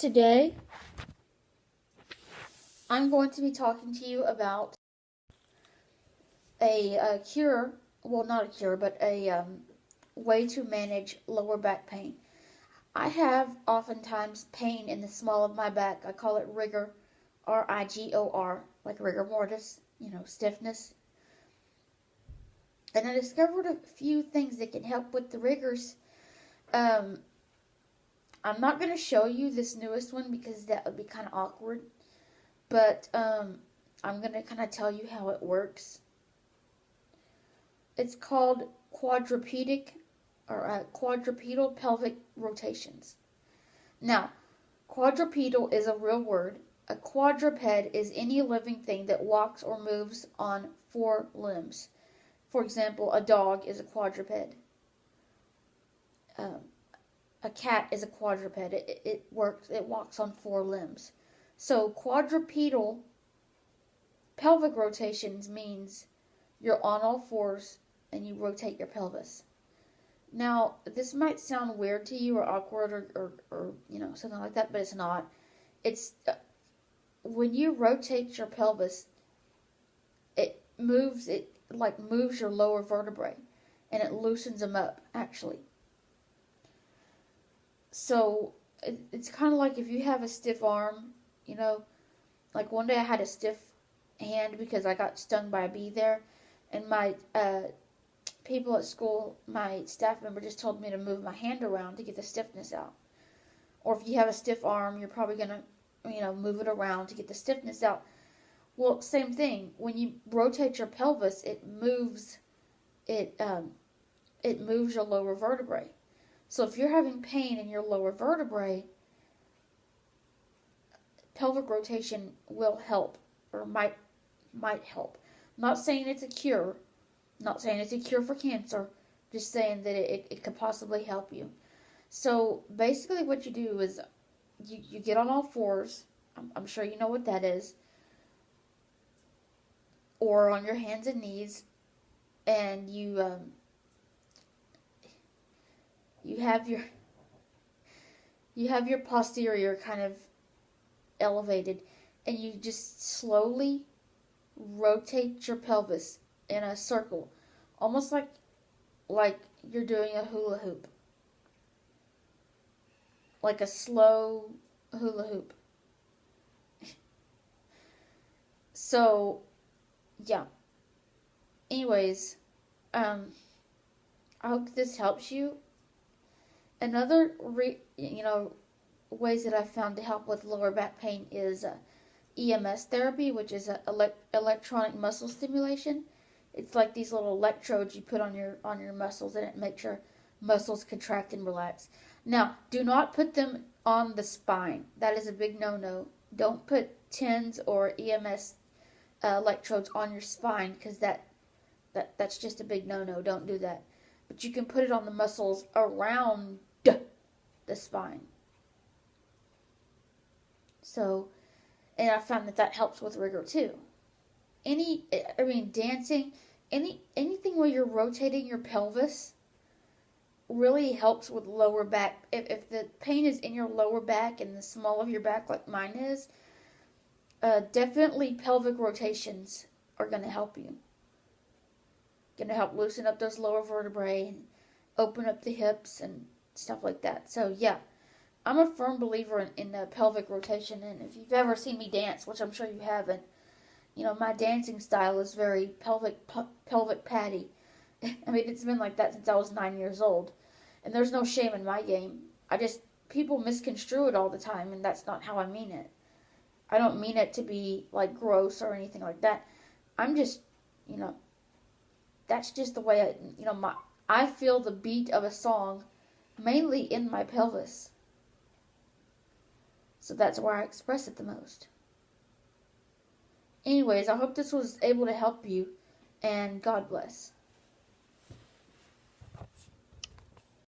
Today, I'm going to be talking to you about a cure, well, not a cure, but a way to manage lower back pain. I have oftentimes pain in the small of my back. I call it rigor, R-I-G-O-R, like rigor mortis, stiffness. And I discovered a few things that can help with the rigors. I'm not going to show you this newest one because that would be kind of awkward. But I'm going to kind of tell you how it works. It's called quadrupedal pelvic rotations. Now, quadrupedal is a real word. A quadruped is any living thing that walks or moves on four limbs. For example, a dog is a quadruped. A cat is a quadruped. It walks on four limbs. So quadrupedal pelvic rotations means you're on all fours and you rotate your pelvis. Now, this might sound weird to you or awkward or something like that, but it's not. It's when you rotate your pelvis, it moves your lower vertebrae and it loosens them up, actually. So it's kind of like if you have a stiff arm, like one day I had a stiff hand because I got stung by a bee there, and my people at school, my staff member just told me to move my hand around to get the stiffness out. Or if you have a stiff arm, you're probably going to, move it around to get the stiffness out. Well, same thing. When you rotate your pelvis, it moves your lower vertebrae. So if you're having pain in your lower vertebrae, pelvic rotation will help or might help. I'm not saying it's a cure. I'm not saying it's a cure for cancer. Just saying that it could possibly help you. So basically what you do is you get on all fours. I'm sure you know what that is. Or on your hands and knees. And you have your posterior kind of elevated, and you just slowly rotate your pelvis in a circle, almost like you're doing a hula hoop, like a slow hula hoop. So, yeah. Anyways, I hope this helps you. Another ways that I've found to help with lower back pain is EMS therapy, which is electronic muscle stimulation. It's like these little electrodes you put on your muscles, and it makes your muscles contract and relax. Now, do not put them on the spine. That is a big no-no. Don't put TENS or EMS electrodes on your spine, because that's just a big no-no. Don't do that. But you can put it on the muscles around the spine. So, and I found that helps with rigor too. Dancing, anything where you're rotating your pelvis really helps with lower back. If the pain is in your lower back and the small of your back like mine is, definitely pelvic rotations are going to help you. Going to help loosen up those lower vertebrae and open up the hips and stuff like that. So yeah, I'm a firm believer in pelvic rotation, and if you've ever seen me dance, which I'm sure you haven't, my dancing style is very pelvic patty. It's been like that since I was 9 years old, and there's no shame in my game. People misconstrue it all the time, and that's not how I mean it. I don't mean it to be like gross or anything like that. I'm just, that's just the way I feel the beat of a song mainly in my pelvis. So that's where I express it the most. Anyways, I hope this was able to help you, and God bless.